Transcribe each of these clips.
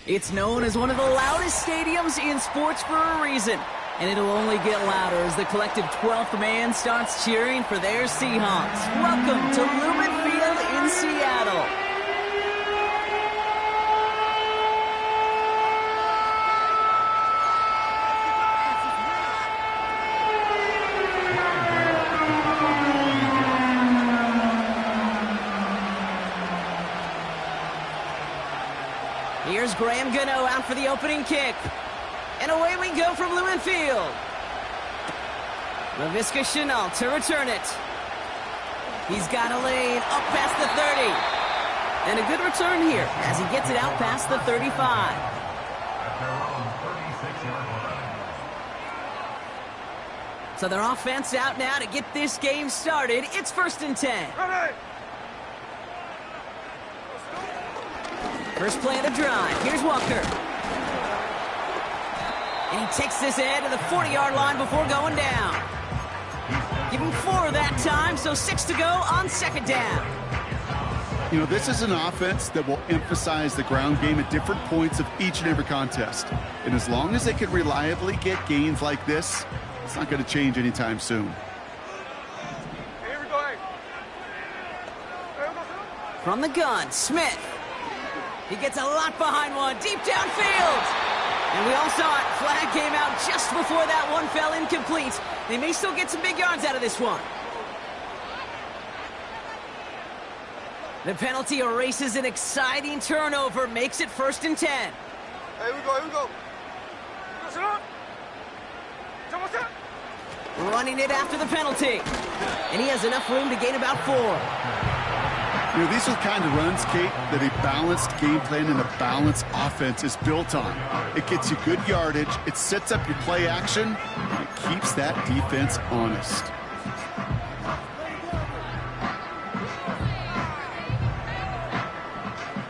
It's known as one of the loudest stadiums in sports for a reason, and it'll only get louder as the collective 12th man starts cheering for their Seahawks. Welcome to Lumen Field in Seattle. Here's Graham Gano out for the opening kick. And away we go from Lumen Field. LaVisca Chenault to return it. He's got a lane up past the 30. And a good return here as he gets it out past the 35. So their offense out now to get this game started. It's 1st and 10. Ready. First play of the drive. Here's Walker. And he takes this ahead to the 40-yard line before going down. Give him 4 that time, so 6 to go on 2nd down. You know, this is an offense that will emphasize the ground game at different points of each and every contest. And as long as they can reliably get gains like this, it's not going to change anytime soon. Here we go. From the gun, Smith. He gets a lot behind one, deep downfield. And we all saw it. Flag came out just before that one fell incomplete. They may still get some big yards out of this one. The penalty erases an exciting turnover, makes it 1st and 10. Here we go, here we go. Running it after the penalty. And he has enough room to gain about 4. You know, these are the kind of runs, Kate, that a balanced game plan and a balanced offense is built on. It gets you good yardage, it sets up your play action, and it keeps that defense honest.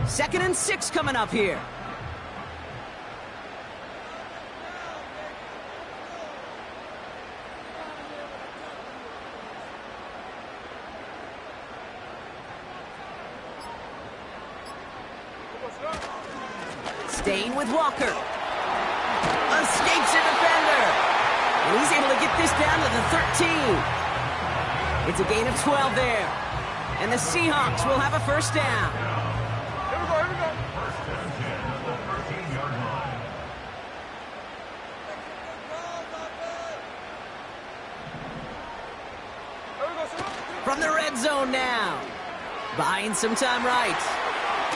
Second and 6 coming up here. Staying with Walker. Escapes a defender. And he's able to get this down to the 13. It's a gain of 12 there. And the Seahawks will have a 1st down. Here we go, here we go. From the red zone now. Buying some time right.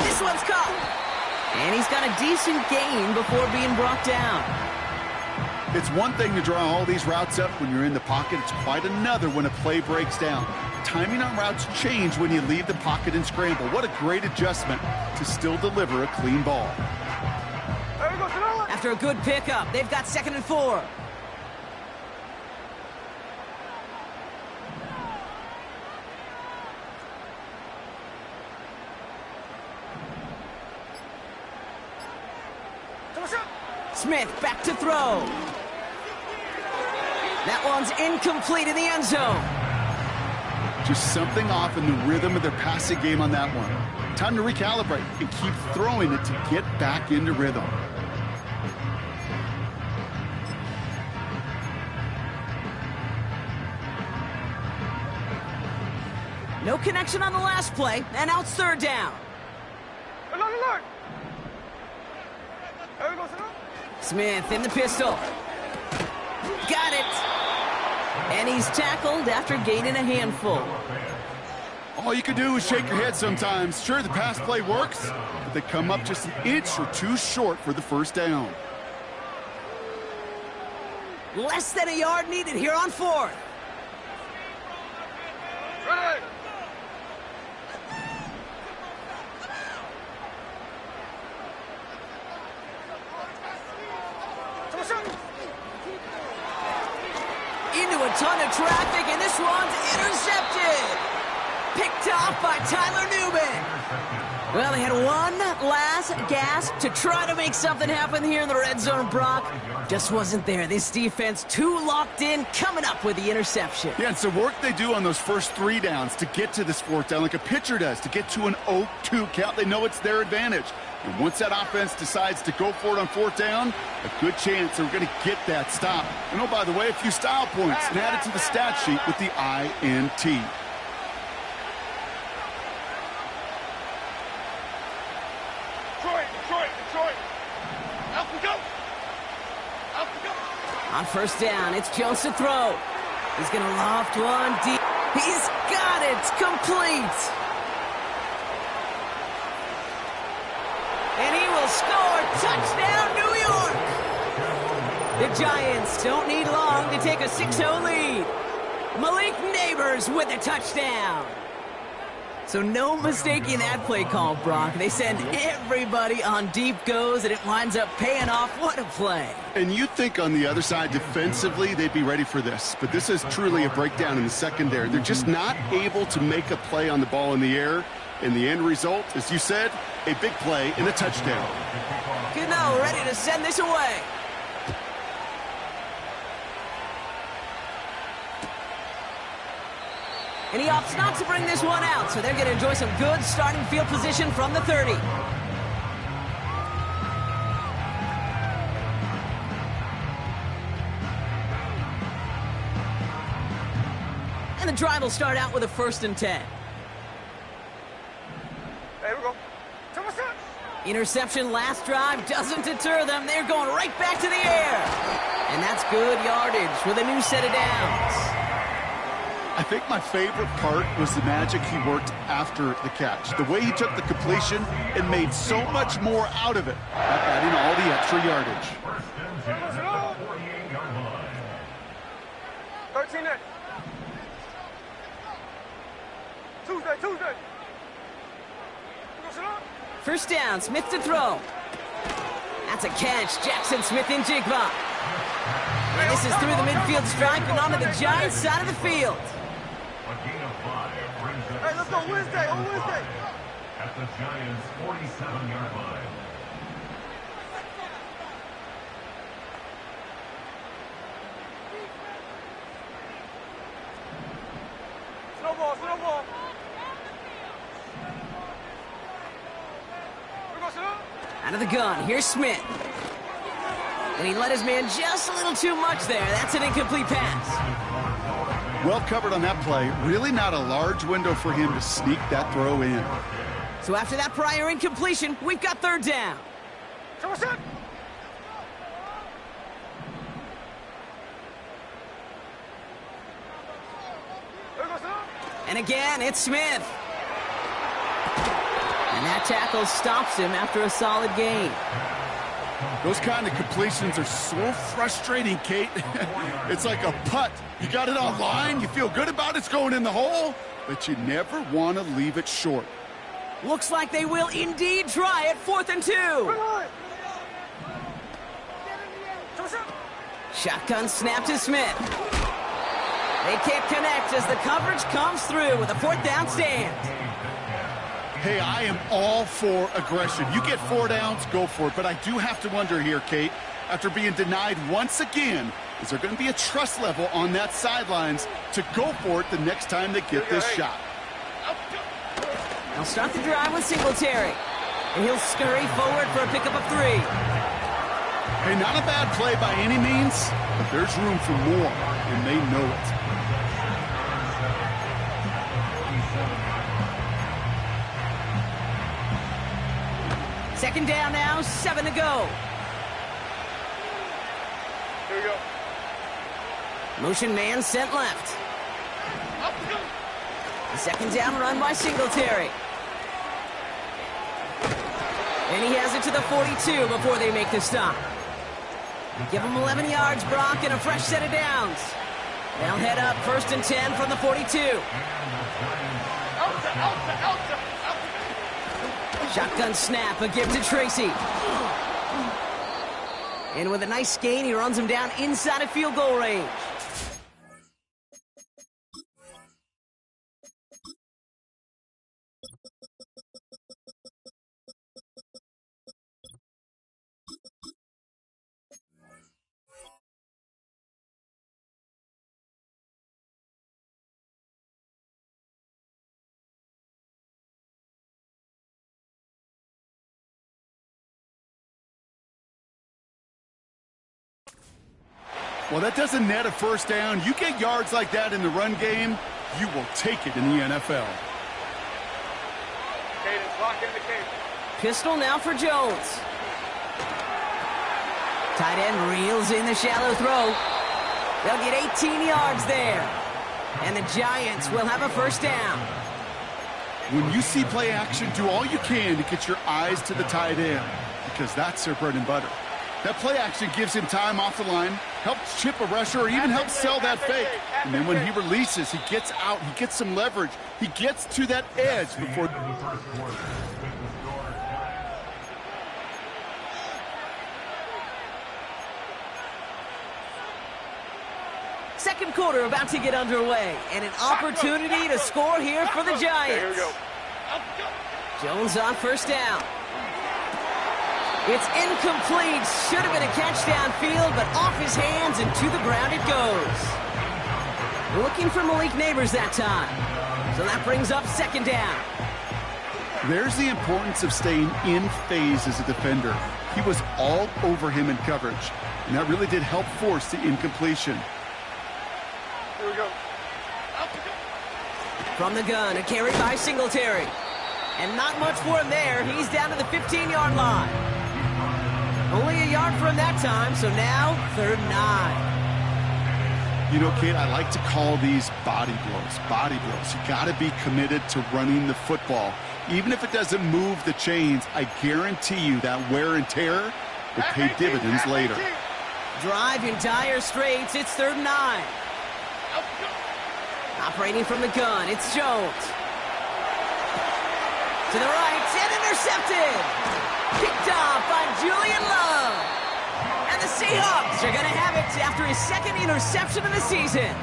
This one's caught. And he's got a decent gain before being brought down. It's one thing to draw all these routes up when you're in the pocket. It's quite another when a play breaks down. Timing on routes change when you leave the pocket and scramble. What a great adjustment to still deliver a clean ball. After a good pickup, they've got 2nd and 4. Smith back to throw. That one's incomplete in the end zone. Just something off in the rhythm of their passing game on that one. Time to recalibrate and keep throwing it to get back into rhythm. No connection on the last play, and now it's 3rd down. Look. Here we go, Smith in the pistol. Got it. And he's tackled after gaining a handful. All you can do is shake your head sometimes. Sure, the pass play works, but they come up just an inch or 2 short for the 1st down. Less than a yard needed here on 4th. Ready. Into a ton of traffic, and this one's intercepted. Picked off by Tyler Newman. Well, they had one last gasp to try to make something happen here in the red zone, Brock. Just wasn't there. This defense too locked in, coming up with the interception. Yeah, it's the work they do on those first 3 downs to get to this 4th down, like a pitcher does, to get to an 0-2 count. They know it's their advantage. And once that offense decides to go for it on 4th down, a good chance they're going to get that stop. And oh, by the way, a few style points and add it to the stat sheet with the INT. Detroit. Out we go. Out we go. On 1st down, it's Jones to throw. He's going to loft one deep. He's got it. Complete. And he will score. Touchdown, New York. The Giants don't need long to take a 6-0 lead. Malik Neighbors with a touchdown. So no mistaking that play call, Brock. They send everybody on deep goes, and it winds up paying off. What a play. And you'd think on the other side, defensively, they'd be ready for this. But this is truly a breakdown in the secondary. They're just not able to make a play on the ball in the air. And the end result, as you said, a big play and a touchdown. Gano ready to send this away. And he opts not to bring this one out, so they're going to enjoy some good starting field position from the 30. And the drive will start out with a 1st and 10. Here we go. Interception last drive doesn't deter them. They're going right back to the air. And that's good yardage with a new set of downs. I think my favorite part was the magic he worked after the catch. The way he took the completion and made so much more out of it by adding all the extra yardage. 13 in. Tuesday. 1st down, Smith to throw. That's a catch. Jackson Smith in Jigba. And this is through the midfield stripe and onto the Giants side of the field. Hey, let's go Wednesday, on Wednesday. At the Giants' 47-yard line. Snowball. Out of the gun, here's Smith. And he let his man just a little too much there. That's an incomplete pass. Well covered on that play. Really not a large window for him to sneak that throw in. So after that prior incompletion, we've got 3rd down. And again, it's Smith. And that tackle stops him after a solid gain. Those kind of completions are so frustrating, Kate. It's like a putt. You got it on line, you feel good about it's going in the hole, but you never want to leave it short. Looks like they will indeed try it. 4th and 2. Shotgun snap to Smith. They can't connect as the coverage comes through with a 4th down stand. Hey, I am all for aggression. You get 4 downs, go for it. But I do have to wonder here, Kate, after being denied once again, is there going to be a trust level on that sidelines to go for it the next time they get this shot? They'll start the drive with Singletary. And he'll scurry forward for a pickup of 3. Hey, not a bad play by any means, but there's room for more, and they know it. Second down now, 7 to go. Here we go. Motion man sent left. The 2nd down run by Singletary. And he has it to the 42 before they make the stop. Give them 11 yards, Brock, and a fresh set of downs. They'll head up 1st and 10 from the 42. Shotgun snap, a give to Tracy. And with a nice gain, he runs him down inside of field goal range. Well, that doesn't net a first down. You get yards like that in the run game, you will take it in the NFL. Cadence, lock in the cadence. Pistol now for Jones. Tight end reels in the shallow throw. They'll get 18 yards there. And the Giants will have a first down. When you see play action, do all you can to get your eyes to the tight end, because that's their bread and butter. That play action gives him time off the line, helps chip a rusher, or even helps sell that fake. And then when he releases, he gets out, he gets some leverage. He gets to that edge before... Second quarter about to get underway, and an opportunity to score here for the Giants. Here we go. Jones on first down. It's incomplete. Should have been a catch downfield, but off his hands and to the ground it goes. Looking for Malik Neighbors that time. So that brings up second down. There's the importance of staying in phase as a defender. He was all over him in coverage, and that really did help force the incompletion. Here we go. From the gun, a carry by Singletary. And not much for him there. He's down to the 15-yard line. Only a yard for him that time, so now 3rd and 9. You know, Kate, I like to call these body blows. Body blows. You got to be committed to running the football. Even if it doesn't move the chains, I guarantee you that wear and tear will pay dividends later. Drive in dire straits. It's 3rd and 9. Operating from the gun, it's Jones. To the right, and intercepted. Picked off by Julian Love. And the Seahawks are going to have it after his second interception of the season.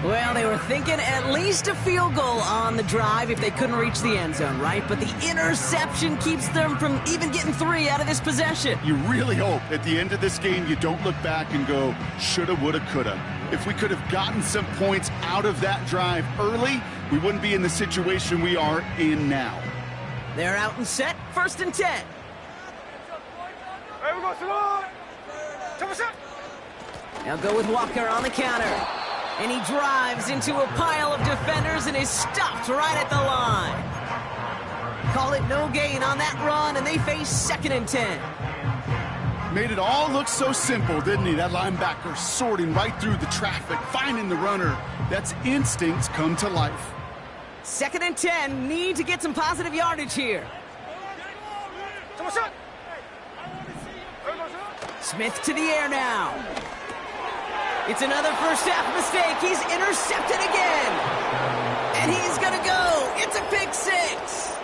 Well, they were thinking at least a field goal on the drive if they couldn't reach the end zone, right? But the interception keeps them from even getting 3 out of this possession. You really hope at the end of this game you don't look back and go, shoulda, woulda, coulda. If we could have gotten some points out of that drive early, we wouldn't be in the situation we are in now. They're out and set, 1st and 10. Here we go, Simone. Now go with Walker on the counter. And he drives into a pile of defenders and is stopped right at the line. Call it no gain on that run, and they face 2nd and 10. Made it all look so simple, didn't he? That linebacker sorting right through the traffic, finding the runner. That's instincts come to life. 2nd and 10, need to get some positive yardage here. Smith to the air now. It's another first half mistake. He's intercepted again. And he's going to go. It's a pick 6.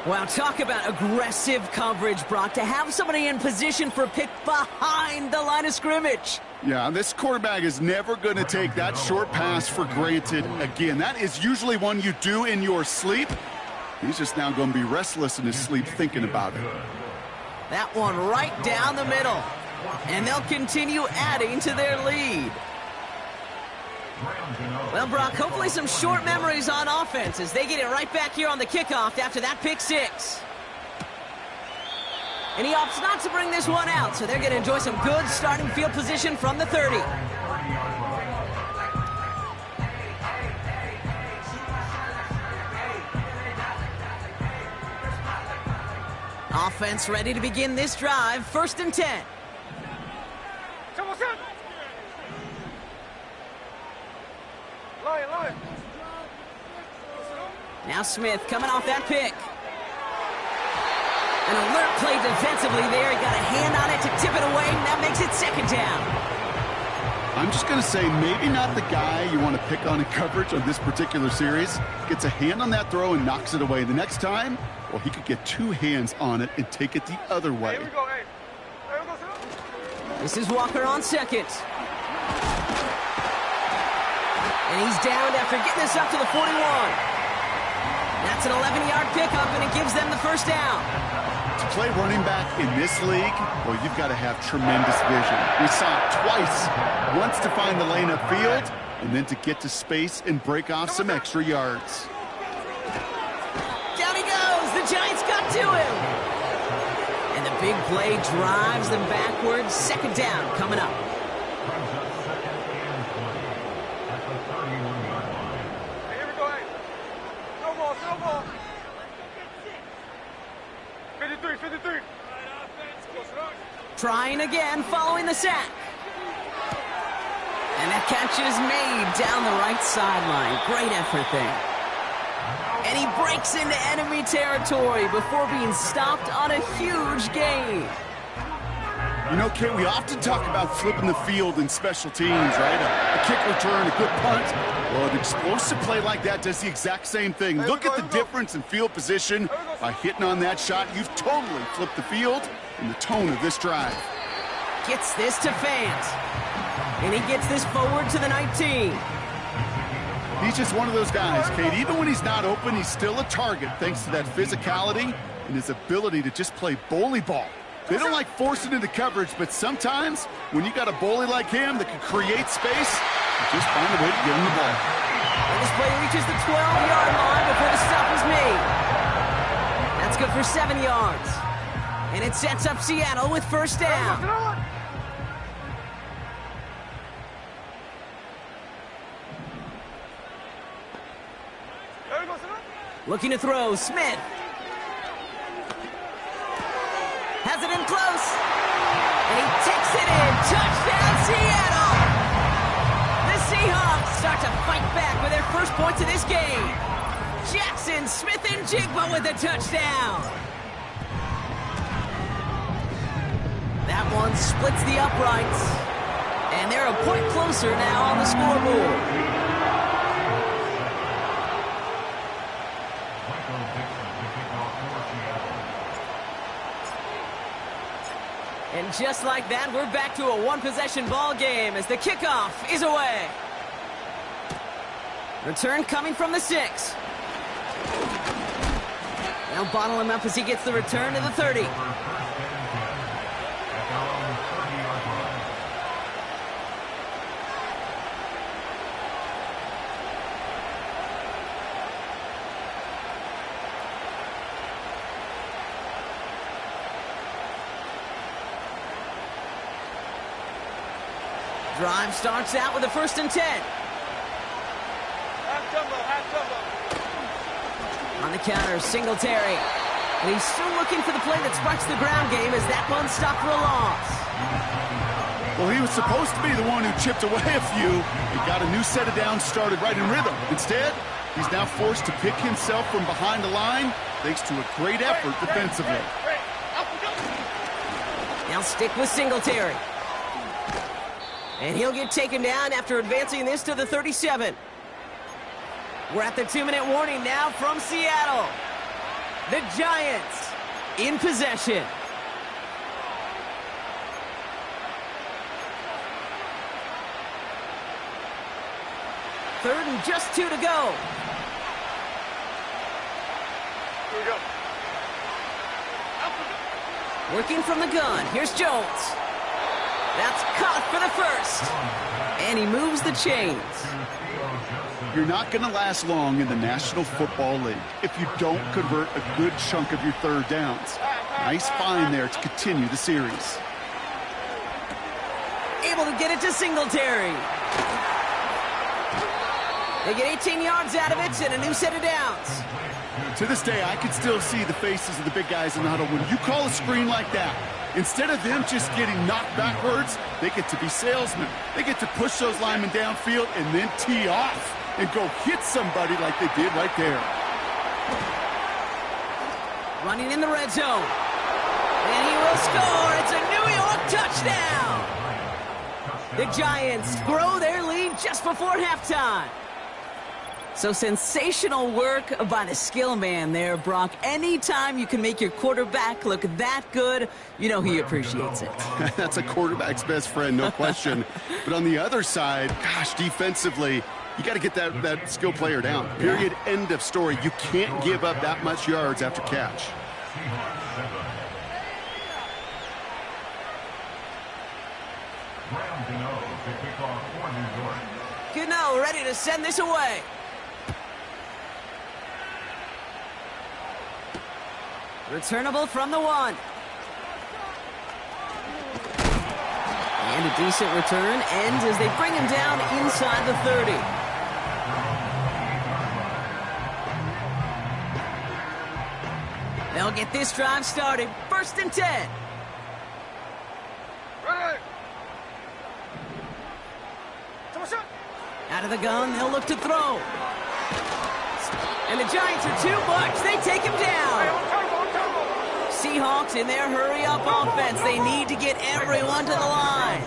Wow, talk about aggressive coverage, Brock, to have somebody in position for a pick behind the line of scrimmage. Yeah, this quarterback is never going to take that short pass for granted again. That is usually one you do in your sleep. He's just now going to be restless in his sleep thinking about it. That one right down the middle. And they'll continue adding to their lead. Well, Brock, hopefully some short memories on offense as they get it right back here on the kickoff after that pick 6. And he opts not to bring this one out, so they're going to enjoy some good starting field position from the 30. Offense ready to begin this drive, 1st and 10. Now Smith coming off that pick. An alert play defensively there. He got a hand on it to tip it away, and that makes it second down. I'm just going to say maybe not the guy you want to pick on in coverage on this particular series. Gets a hand on that throw and knocks it away. The next time, well, he could get two hands on it and take it the other way. Here we go, hey. Here we go, sir. This is Walker on second. And he's downed after getting this up to the 41. That's an 11-yard pickup, and it gives them the first down. To play running back in this league, well, you've got to have tremendous vision. We saw it twice. Once to find the lane upfield, and then to get to space and break off some extra yards. Down he goes. The Giants got to him. And the big play drives them backwards. Second down coming up. Here we go, hey. No ball, no ball. 53, 53. Trying again following the sack. And that catch is made down the right sideline. Great effort there. And he breaks into enemy territory before being stopped on a huge gain. You know, Kate, we often talk about flipping the field in special teams, right? A kick return, a good punt. Well, an explosive play like that does the exact same thing. Look at the difference in field position. By hitting on that shot, you've totally flipped the field and the tone of this drive. Gets this to Fant. And he gets this forward to the 19. He's just one of those guys, Kate. Even when he's not open, he's still a target thanks to that physicality and his ability to just play bully ball. They don't like forcing into coverage, but sometimes when you got a bully like him that can create space, you just find a way to get him the ball. And this play reaches the 12-yard line before the stop is made. That's good for 7 yards. And it sets up Seattle with first down. Looking to throw, Smith. Has it in close. And he takes it in. Touchdown, Seattle! The Seahawks start to fight back with their first points of this game. Jackson, Smith, and Jigba with the touchdown. That one splits the uprights. And they're a point closer now on the scoreboard. And just like that, we're back to a one-possession ball game as the kickoff is away. Return coming from the 6. They'll bottle him up as he gets the return to the 30. Drive starts out with a 1st and 10. Half jumbo. On the counter, Singletary. And he's still looking for the play that sparks the ground game as that one stopped for a loss. Well, he was supposed to be the one who chipped away a few. He got a new set of downs started right in rhythm. Instead, he's now forced to pick himself from behind the line thanks to a great effort defensively. Now stick with Singletary. And he'll get taken down after advancing this to the 37. We're at the 2-minute warning now from Seattle. The Giants in possession. Third and just 2 to go. Here we go. Working from the gun. Here's Jones. That's caught for the 1st. And he moves the chains. You're not going to last long in the National Football League if you don't convert a good chunk of your third downs. Nice find there to continue the series. Able to get it to Singletary. They get 18 yards out of it and a new set of downs. To this day, I can still see the faces of the big guys in the huddle. When you call a screen like that, instead of them just getting knocked backwards, they get to be salesmen. They get to push those linemen downfield and then tee off and go hit somebody like they did right there. Running in the red zone. will score. It's a New York touchdown. The Giants grow their lead just before halftime. So sensational work by the skill man there, Brock. Anytime you can make your quarterback look that good, you know he appreciates it. That's a quarterback's best friend, no question. But on the other side, gosh, defensively, you got to get that skill player down. Period, end of story. You can't give up that much yards after catch. Gano ready to send this away. Returnable from the 1. And a decent return ends as they bring him down inside the 30. They'll get this drive started. 1st and 10. Out of the gun, they'll look to throw. And the Giants are too much. They take him down. Seahawks in their hurry-up offense. They need to get everyone to the line.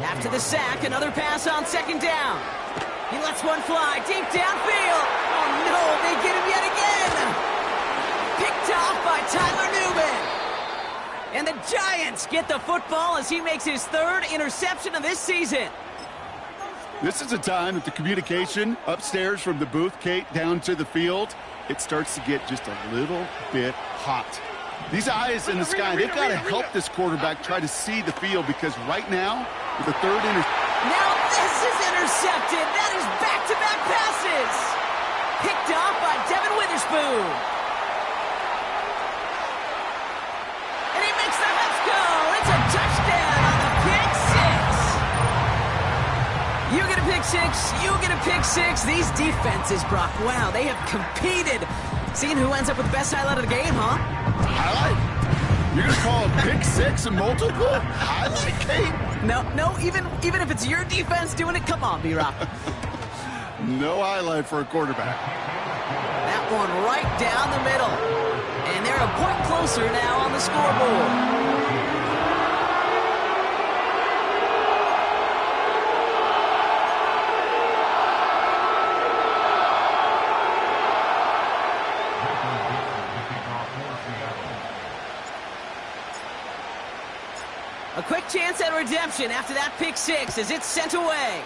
After the sack, another pass on 2nd down. He lets one fly deep downfield. Oh, no, they get him yet again. Picked off by Tyler Newman. And the Giants get the football as he makes his 3rd interception of this season. This is a time that the communication upstairs from the booth, Kate, down to the field, it starts to get just a little bit hot. These eyes in the sky, they've got to help this quarterback try to see the field because right now, with the 3rd interception. Now this is intercepted. That is back-to-back passes. Picked off by Devin Witherspoon. And he makes the Mets go. It's a touchdown on the pick 6. You get a pick 6. You get a pick 6. These defenses, Brock, wow, they have competed. Seeing who ends up with the best highlight of the game, huh? Highlight? You're going to call a pick 6 a multiple highlight, Kate? No, even if it's your defense doing it, come on, B-Rock. No highlight for a quarterback. That one right down the middle. And they're a point closer now on the scoreboard. A quick chance at redemption after that pick 6 as it's sent away.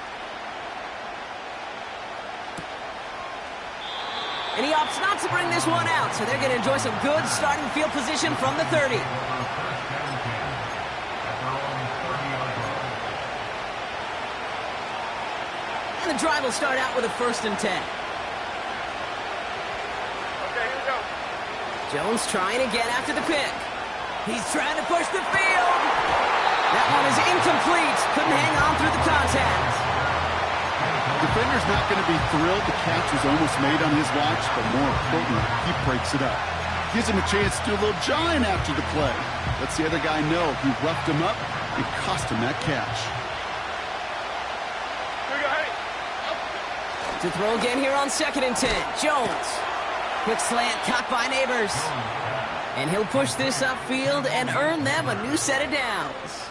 And he opts not to bring this one out, so they're going to enjoy some good starting field position from the 30. And the drive will start out with a 1st and 10. Okay, here we go. Jones trying again after the pick. He's trying to push the field. That one is incomplete. Couldn't hang on through the contact. Defender's not going to be thrilled the catch was almost made on his watch, but more importantly, he breaks it up. Gives him a chance to do a little jawing after the play. Lets the other guy know he roughed him up and cost him that catch. Here we go, hey. To throw again here on 2nd and 10. Jones. Quick slant caught by Neighbors. And he'll push this upfield and earn them a new set of downs.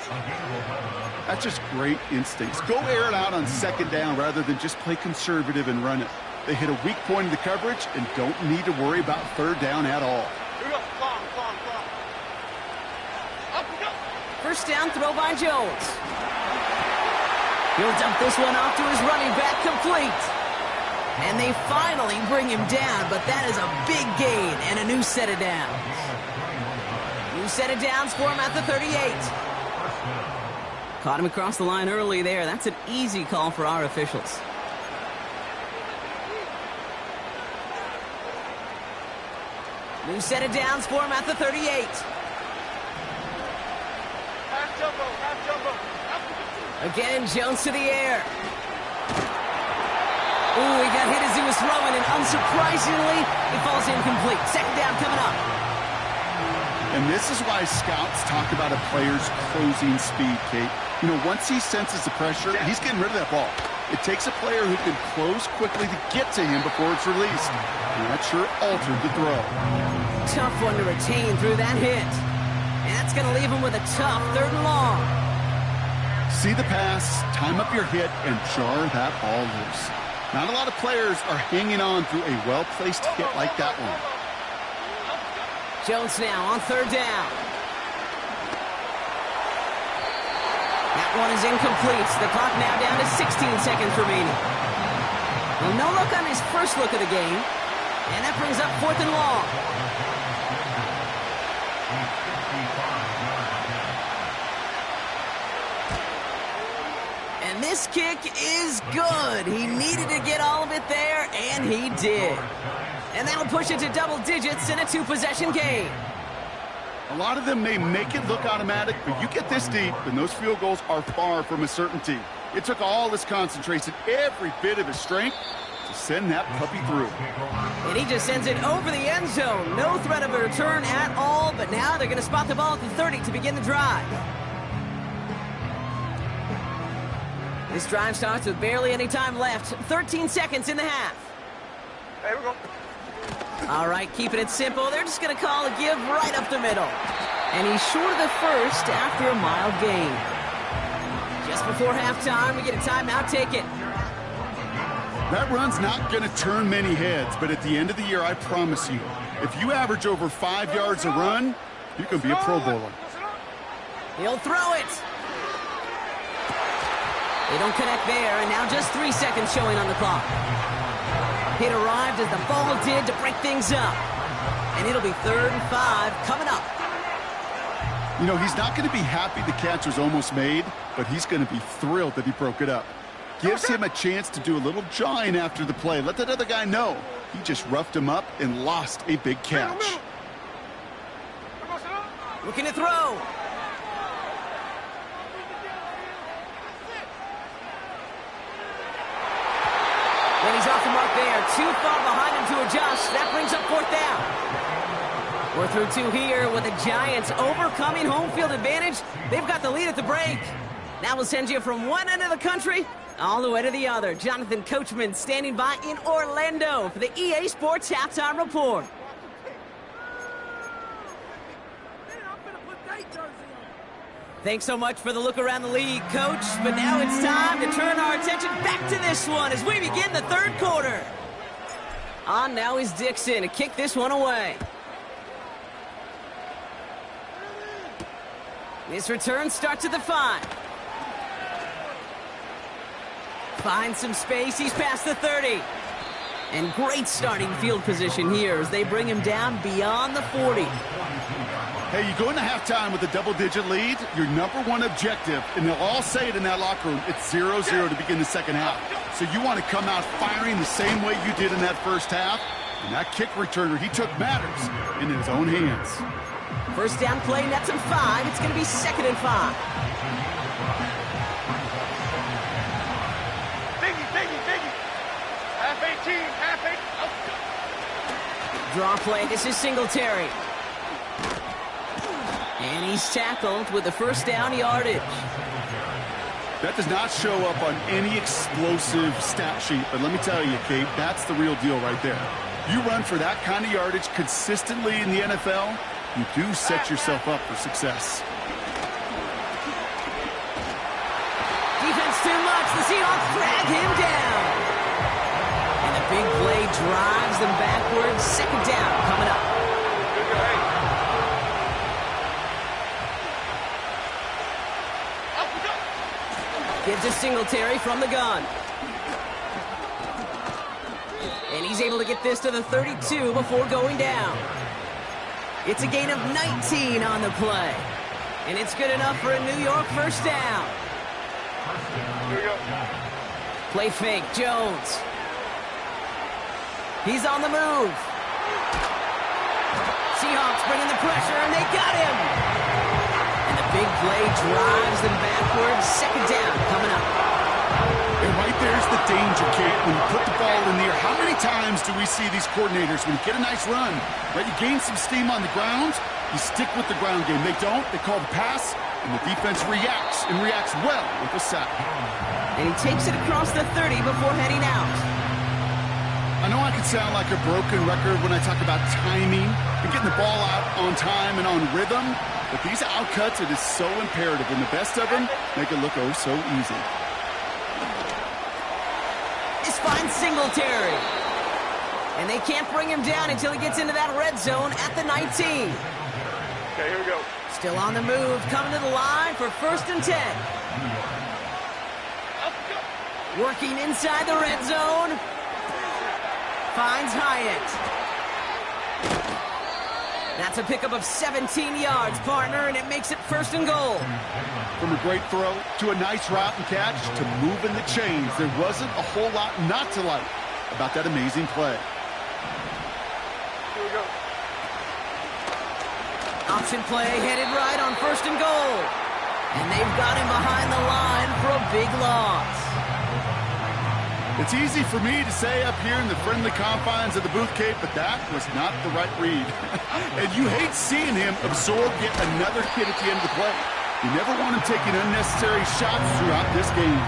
That's just great instincts. Go air it out on 2nd down rather than just play conservative and run it. They hit a weak point in the coverage and don't need to worry about 3rd down at all. Here we go. Long. Up we go. 1st down throw by Jones. He'll dump this one off to his running back, complete. And they finally bring him down, but that is a big gain and a new set of downs. New set of downs for him at the 38. Caught him across the line early there. That's an easy call for our officials. New set of downs for him at the 38. Half jumbo. Again, Jones to the air. Ooh, he got hit as he was throwing, and unsurprisingly, he falls incomplete. 2nd down coming up. And this is why scouts talk about a player's closing speed, Kate. You know, once he senses the pressure, he's getting rid of that ball. It takes a player who can close quickly to get to him before it's released. And that sure altered the throw. Tough one to retain through that hit. That's going to leave him with a tough 3rd and long. See the pass, time up your hit, and jar that ball loose. Not a lot of players are hanging on through a well-placed hit like that one. Jones now on 3rd down. That one is incomplete. The clock now down to 16 seconds remaining. Well, no look on his first look of the game. And that brings up 4th and long. And this kick is good. He needed to get all of it there, and he did. And that'll push it to double digits in a 2-possession game. A lot of them may make it look automatic, but you get this deep, and those field goals are far from a certainty. It took all his concentration, every bit of his strength, to send that puppy through. And he just sends it over the end zone. No threat of a return at all, but now they're going to spot the ball at the 30 to begin the drive. This drive starts with barely any time left. 13 seconds in the half. Hey, we go. All right, keeping it simple. They're just going to call a give right up the middle. And he's short of the first after a mild gain. Just before halftime, we get a timeout. Take it. That run's not going to turn many heads, but at the end of the year, I promise you, if you average over 5 yards a run, you can be a Pro Bowler. He'll throw it. They don't connect there, and now just 3 seconds showing on the clock. It arrived as the ball did to break things up. And it'll be 3rd and 5 coming up. You know, he's not going to be happy the catch was almost made, but he's going to be thrilled that he broke it up. Gives him a chance to do a little jawing after the play. Let that other guy know he just roughed him up and lost a big catch. Looking to throw. And he's off the mark there. Too far behind him to adjust. That brings up 4th down. We're through 2 here with the Giants overcoming home field advantage. They've got the lead at the break. Now we'll send you from one end of the country all the way to the other. Jonathan Coachman standing by in Orlando for the EA Sports Halftime Report. Thanks so much for the look around the league, Coach. But now it's time to turn our attention back to this one as we begin the 3rd quarter. On now is Dixon to kick this one away. This return starts at the 5. Finds some space. He's past the 30. And great starting field position here as they bring him down beyond the 40. Hey, you go into halftime with a double-digit lead, your #1 objective, and they'll all say it in that locker room, it's 0-0 to begin the second half. So you want to come out firing the same way you did in that first half. And that kick returner he took matters in his own hands. First down play, nets him 5. It's going to be 2nd and 5. Biggie. Half 18, half 8. Draw play, this is Singletary. And he's tackled with the first down yardage. That does not show up on any explosive stat sheet, but let me tell you, Kate, that's the real deal right there. You run for that kind of yardage consistently in the NFL, you do set yourself up for success. Defense too much. The Seahawks drag him down. And the big play drives them backwards. 2nd down coming up. Gives to Singletary from the gun. And he's able to get this to the 32 before going down. It's a gain of 19 on the play. And it's good enough for a New York first down. Play fake, Jones. He's on the move. Seahawks bringing the pressure, and they got him. And the big play drives them backwards. 2nd down coming up. And right there's the danger, Kate. When you put the ball in the air, how many times do we see these coordinators, when you get a nice run, right, you gain some steam on the ground, you stick with the ground game. They don't. They call the pass, and the defense reacts, and reacts well with the sack. And he takes it across the 30 before heading out. I I know I can sound like a broken record when I talk about timing and getting the ball out on time and on rhythm, but these outcuts, it is so imperative, and the best of them make it look oh so easy. This finds Singletary. And they can't bring him down until he gets into that red zone at the 19. Okay, here we go. Still on the move, coming to the line for 1st and 10. Working inside the red zone. Finds Hyatt. That's a pickup of 17 yards, partner, and it makes it 1st and goal. From a great throw to a nice route and catch to moving the chains, there wasn't a whole lot not to like about that amazing play. Here we go. Option play headed right on 1st and goal. And they've got him behind the line for a big loss. It's easy for me to say up here in the friendly confines of the booth, Cape, but that was not the right read. And you hate seeing him absorb yet another hit at the end of the play. You never want him taking unnecessary shots throughout this game.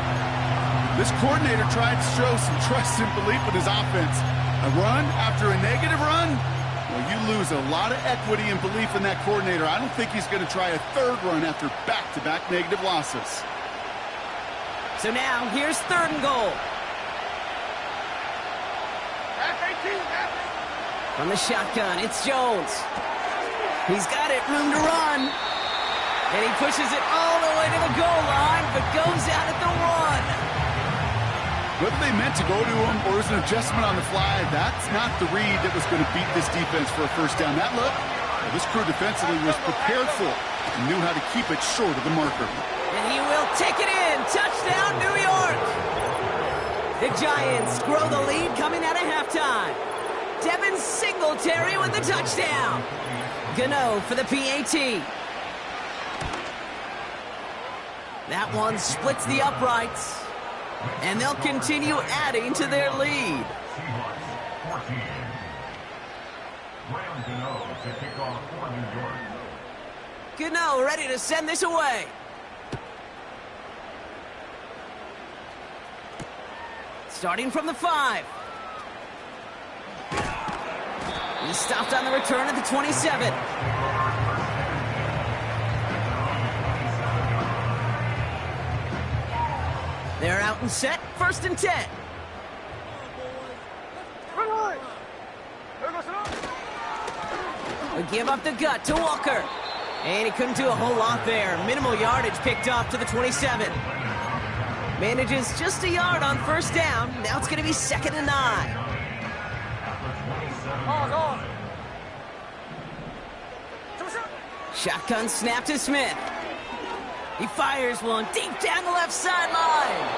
This coordinator tried to show some trust and belief in his offense. A run after a negative run? Well, you lose a lot of equity and belief in that coordinator. I don't think he's going to try a 3rd run after back-to-back negative losses. So now, here's 3rd and goal. From the shotgun, it's Jones. He's got it, room to run. And he pushes it all the way to the goal line, but goes out at the 1. Whether they meant to go to him or it was an adjustment on the fly, that's not the read that was going to beat this defense for a 1st down. That look, well, this crew defensively was prepared for it and knew how to keep it short of the marker. And he will take it in. Touchdown, New York. The Giants grow the lead coming out of halftime. Devin Singletary with the touchdown. Gano for the PAT. That one splits the uprights. And they'll continue adding to their lead. Seahawks 14. Graham Gano to kick off for New York. Gano ready to send this away. Starting from the 5. He stopped on the return at the 27. They're out and set, 1st and 10. We give up the gut to Walker. And he couldn't do a whole lot there. Minimal yardage picked off to the 27. Manages just a yard on 1st down. Now it's going to be 2nd and 9. Shotgun snap to Smith. He fires one deep down the left sideline.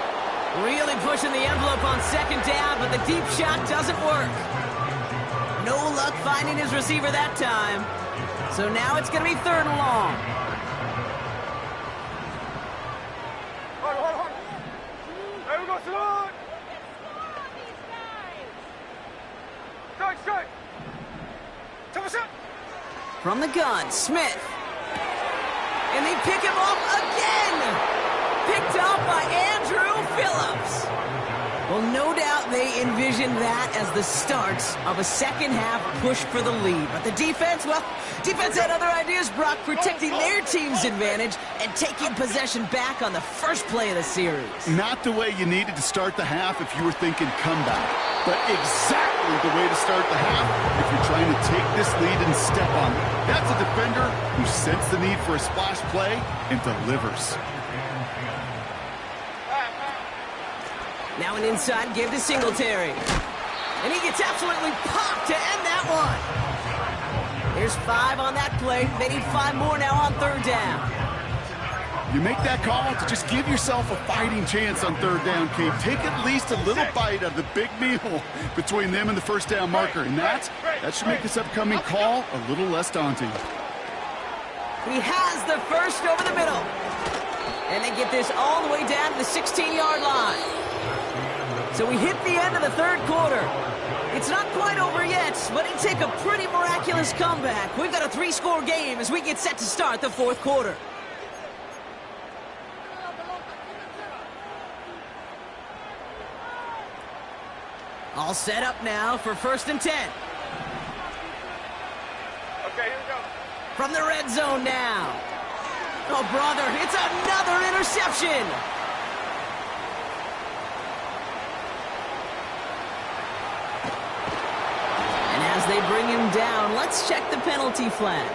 Really pushing the envelope on 2nd down, but the deep shot doesn't work. No luck finding his receiver that time. So now it's going to be 3rd and long. There we go, Salon. Strike. From the gun, Smith. And they pick him off again. Picked off by Andrew Phillips. Well, no doubt they envisioned that as the start of a 2nd half push for the lead. But the defense, well, defense had other ideas, Brock, protecting their team's advantage and taking possession back on the 1st play of the series. Not the way you needed to start the half if you were thinking comeback, but exactly the way to start the half if you're trying to take this lead and step on it. That's a defender who senses the need for a splash play and delivers. Now an inside give to Singletary. And he gets absolutely popped to end that one. There's 5 on that play. They need 5 more now on 3rd down. You make that call to just give yourself a fighting chance on 3rd down, Cape. Take at least a little bite of the big meal between them and the 1st down marker. And that should make this upcoming call a little less daunting. He has the 1st over the middle. And they get this all the way down to the 16-yard line. So we hit the end of the 3rd quarter. It's not quite over yet, but it'd take a pretty miraculous comeback. We've got a 3-score game as we get set to start the 4th quarter. All set up now for 1st and 10. Okay, here we go. From the red zone now. Oh, brother, it's another interception. And as they bring him down, let's check the penalty flag.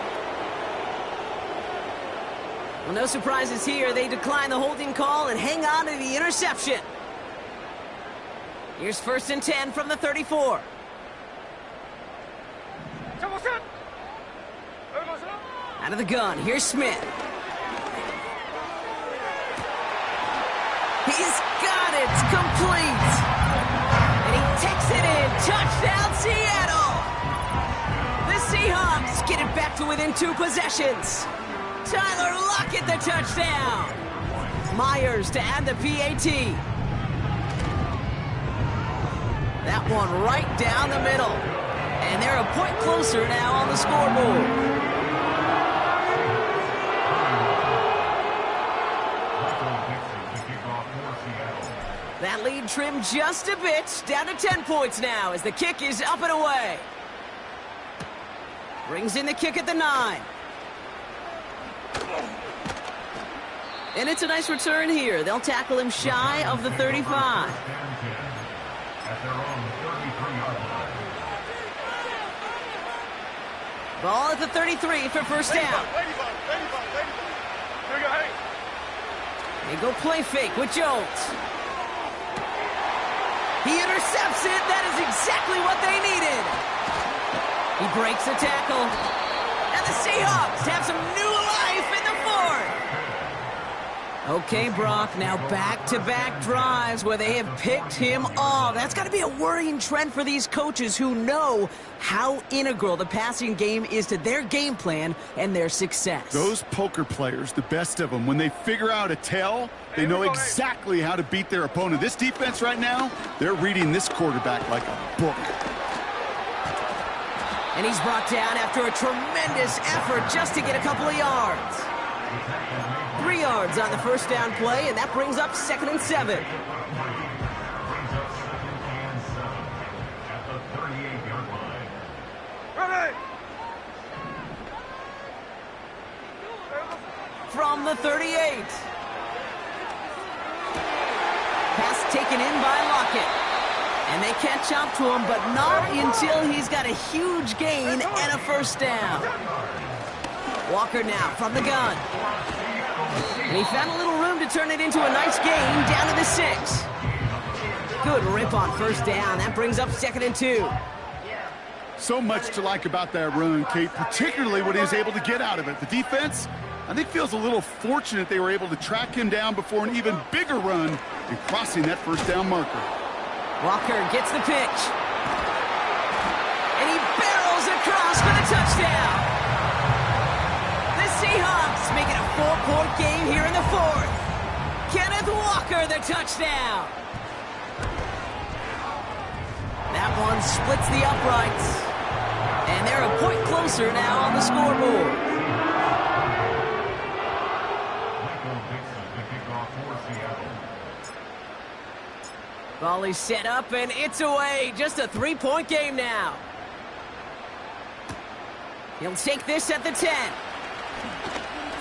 Well, no surprises here. They decline the holding call and hang on to the interception. Here's 1st and 10 from the 34. Out of the gun, here's Smith. He's got it, it's complete. And he takes it in, touchdown Seattle. The Seahawks get it back to within 2 possessions. Tyler Lockett the touchdown. Myers to add the PAT. That one right down the middle. And they're a point closer now on the scoreboard. That lead trimmed just a bit, down to 10 points now as the kick is up and away. Brings in the kick at the 9. And it's a nice return here. They'll tackle him shy of the 35. Ball at the 33 for 1st down. Ladybug. Here we go, hey. They go play fake with Jones. He intercepts it. That is exactly what they needed. He breaks the tackle. And the Seahawks have some new life in the 4th. Okay, Brock, now back-to-back drives where they have picked him off. That's got to be a worrying trend for these coaches who know how integral the passing game is to their game plan and their success. Those poker players, the best of them, when they figure out a tell, they know exactly how to beat their opponent. This defense right now, they're reading this quarterback like a book. And he's brought down after a tremendous effort just to get a couple of yards. 3 yards on the 1st down play, and that brings up 2nd and 7. From the 38. Pass taken in by Lockett. And they catch up to him, but not until he's got a huge gain and a 1st down. Walker now from the gun. And he found a little room to turn it into a nice gain down to the 6. Good rip on 1st down. That brings up 2nd and 2. So much to like about that run, Kate, particularly what he was able to get out of it. The defense, I think, feels a little fortunate they were able to track him down before an even bigger run and crossing that 1st down marker. Walker gets the pitch. And he barrels across for the touchdown. The Seahawks make it a 4-point game here in the 4th. Kenneth Walker the touchdown. That one splits the uprights. And they're a point closer now on the scoreboard. Volley set up, and it's away. Just a 3-point game now. He'll take this at the 10.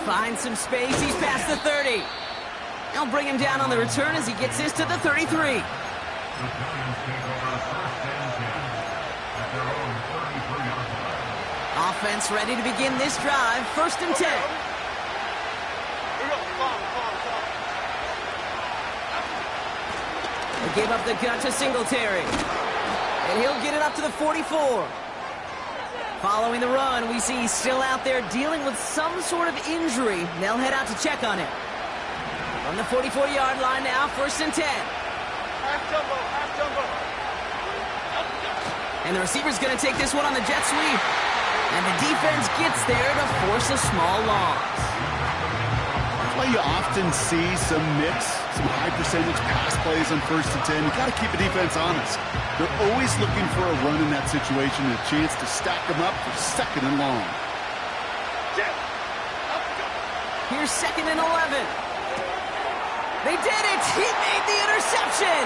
Finds some space. He's past the 30. They'll bring him down on the return as he gets this to the 33. Offense ready to begin this drive. 1st and 10. They gave up the gun to Singletary. And he'll get it up to the 44. Following the run, we see he's still out there dealing with some sort of injury. They'll head out to check on him. From the 44-yard line now, 1st and 10. And the receiver's going to take this one on the jet sweep. And the defense gets there to force a small loss. That's why you often see some mix, some high-percentage pass plays on 1st and 10. You got to keep the defense honest. They're always looking for a run in that situation and a chance to stack them up for 2nd and long. Here's 2nd and 11. They did it! He made the interception!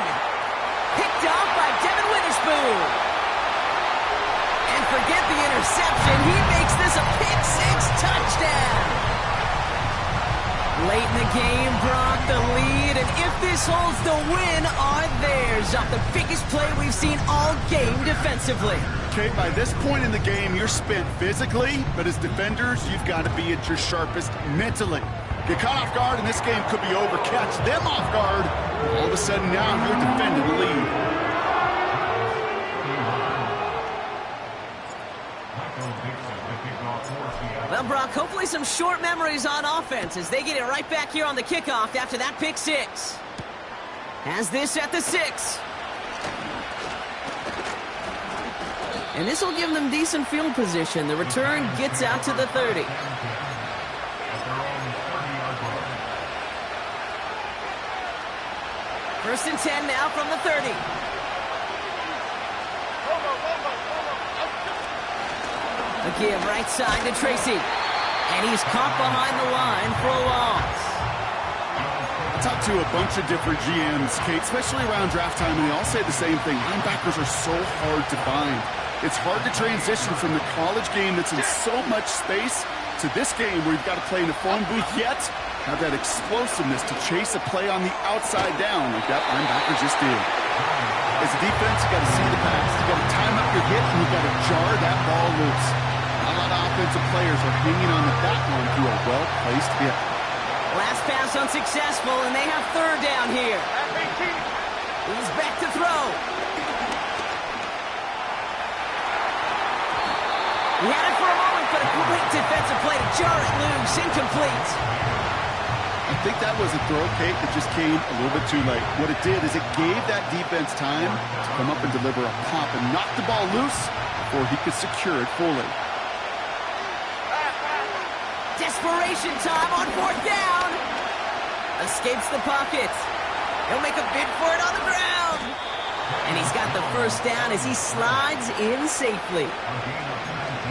Picked off by Devin Witherspoon. And forget the interception. He makes this a pick-6 touchdown. Late in the game, Brock, the lead, and if this holds, the win are theirs off the biggest play we've seen all game defensively. Okay, by this point in the game, you're spent physically, but as defenders, you've got to be at your sharpest mentally. Get caught off guard, and this game could be over. Catch them off guard. All of a sudden, now you're defending the lead. Well, Brock, hopefully some short memories on offense as they get it right back here on the kickoff after that pick-6. Has this at the 6. And this will give them decent field position. The return gets out to the 30. First and 10 now from the 30. A give right side to Tracy. And he's caught behind the line for a loss. I talked to a bunch of different GMs, Kate, especially around draft time, and they all say the same thing. Linebackers are so hard to find. It's hard to transition from the college game that's in so much space to this game where you've got to play in a phone booth, yet have that explosiveness to chase a play on the outside down like that linebacker just did. As a defense, you got to see the pass, you got to time up your hit, and you got to jar that ball loose. Not a lot of offensive players are hanging on to that one through a well-placed hit. Last pass unsuccessful, and they have third down here. He's back to throw. He had it for a moment, but a great defensive play to jar it loose. Incomplete. I think that was a throw, Kate, that just came a little bit too late. What it did is it gave that defense time to come up and deliver a pop and knock the ball loose before he could secure it fully. Desperation time on fourth down. Escapes the pocket. He'll make a bid for it on the ground. And he's got the first down as he slides in safely.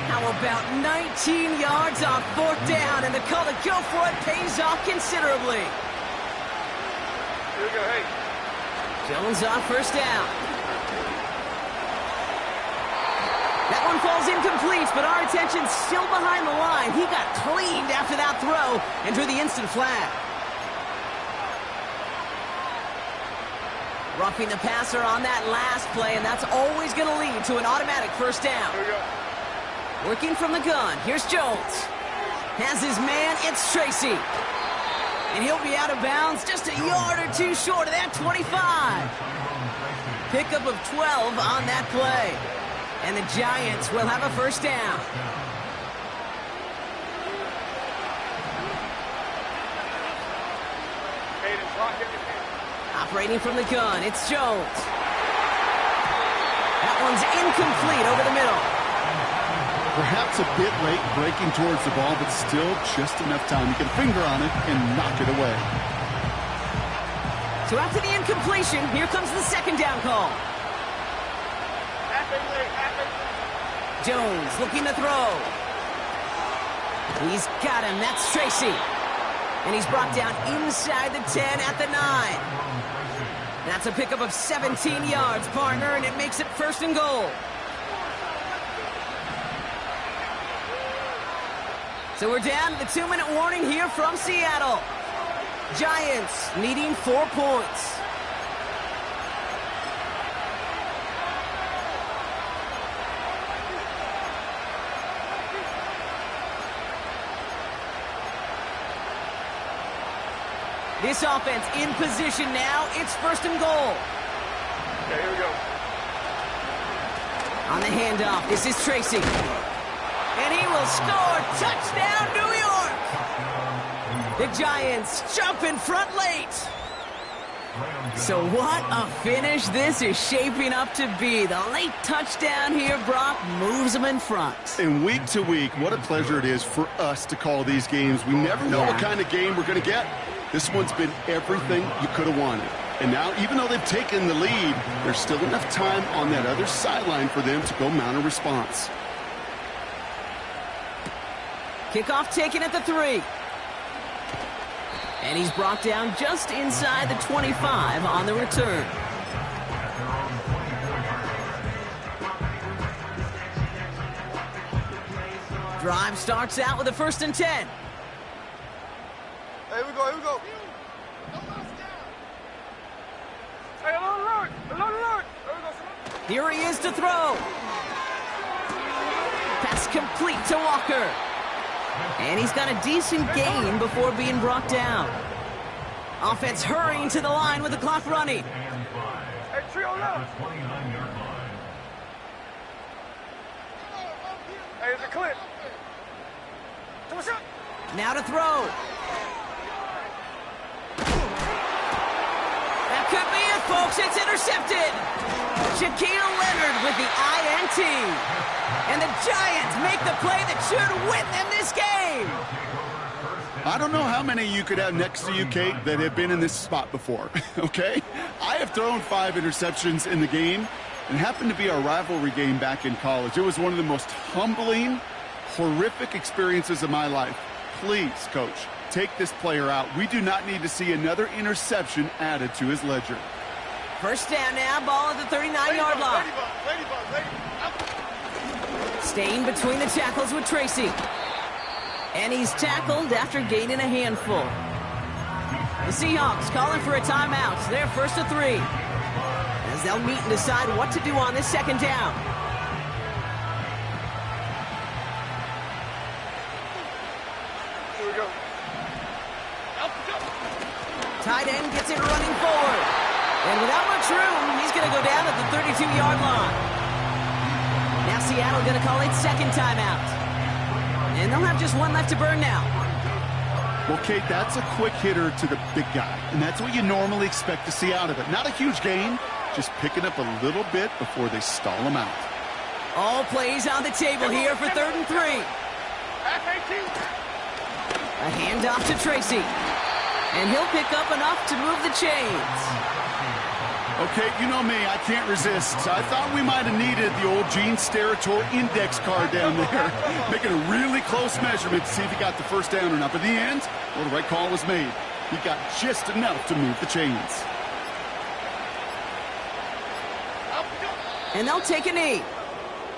How about 19 yards on fourth down, and the call to go for it pays off considerably. Here we go, hey. Jones on first down. That one falls incomplete, but our attention's still behind the line. He got cleaned after that throw and drew the instant flag. Roughing the passer on that last play, and that's always going to lead to an automatic first down. Here we go. Working from the gun, here's Jones. Has his man, it's Tracy. And he'll be out of bounds just a yard or two short of that 25. Pickup of 12 on that play. And the Giants will have a first down. Operating from the gun, it's Jones. That one's incomplete over the middle. Perhaps a bit late breaking towards the ball, but still just enough time to get a finger on it and knock it away. So after the incompletion, here comes the second down call. Jones looking to throw. He's got him. That's Tracy. And he's brought down inside the 10 at the 9. That's a pickup of 17 yards, partner, and it makes it first and goal. So we're down to the 2-minute warning here from Seattle. Giants needing 4 points. This offense in position now. It's first and goal. Okay, here we go. On the handoff, this is Tracy. And he will score. Touchdown, New York! The Giants jump in front late. So what a finish this is shaping up to be. The late touchdown here, Brock, moves them in front. And week to week, what a pleasure it is for us to call these games. We never know what kind of game we're going to get. This one's been everything you could have wanted. And now, even though they've taken the lead, there's still enough time on that other sideline for them to go mount a response. Kickoff taken at the 3. And he's brought down just inside the 25 on the return. Drive starts out with a 1st and 10. Here we go, here we go. Hey, alert, alert. There we go. Here he is to throw. Pass complete to Walker. And he's got a decent gain before being brought down. Offense hurrying to the line with the clock running. Hey, trio left. 29-yard line. Hey, it's a clip. Now to throw. That could be it, folks. It's intercepted. Shaquille Leonard with the INT. And the Giants make the play that should win them this game. I don't know how many you could have next to you, Kate, that have been in this spot before, okay? I have thrown 5 interceptions in the game, and it happened to be our rivalry game back in college. It was one of the most humbling, horrific experiences of my life. Please, Coach, take this player out. We do not need to see another interception added to his ledger. 1st down now, ball at the 39-yard line. Staying between the tackles with Tracy. And he's tackled after gaining a handful. The Seahawks calling for a timeout. They're 1st and 3. As they'll meet and decide what to do on this 2nd down. Here we go. Tight end gets it running forward. And without much room, he's going to go down at the 32-yard line. Now Seattle going to call its 2nd timeout. And they'll have just one left to burn now. Well, Kate, that's a quick hitter to the big guy, and that's what you normally expect to see out of it. Not a huge gain, just picking up a little bit before they stall him out. All plays on the table here for 3rd and 3. A handoff to Tracy. And he'll pick up enough to move the chains. Okay, you know me, I can't resist. I thought we might have needed the old Gene Steratore index card down there, making a really close measurement to see if he got the 1st down or not. But in the end, well, the right call was made. He got just enough to move the chains. And they'll take a knee.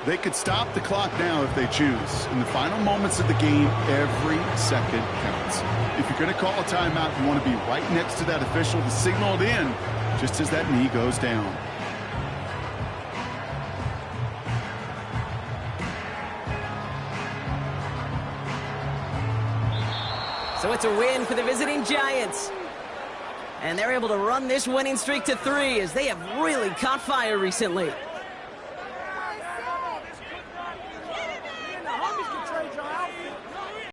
They could stop the clock now if they choose. In the final moments of the game, every second counts. If you're going to call a timeout, you want to be right next to that official to signal it in just as that knee goes down. So it's a win for the visiting Giants. And they're able to run this winning streak to 3 as they have really caught fire recently.